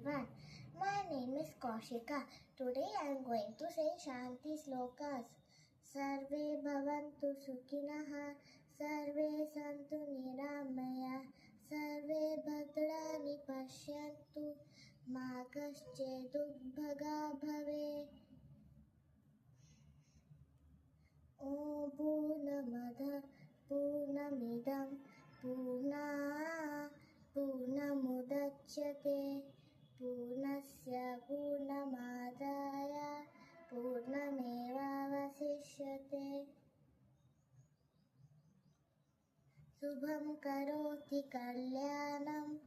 everyone. My name is Kaushika. Today I am going to say Shanti Slokas. Sarve bhavantu sukhinah, sarve santu niramaya, sarve bhadrani pashyantu, ma kaschid dugbhaga bhave. Om Purnamada Purnamidam Purna Purnamudachyate Purnasya Purnamadaya Purnamevavasishyate. Subham karoti kalyanam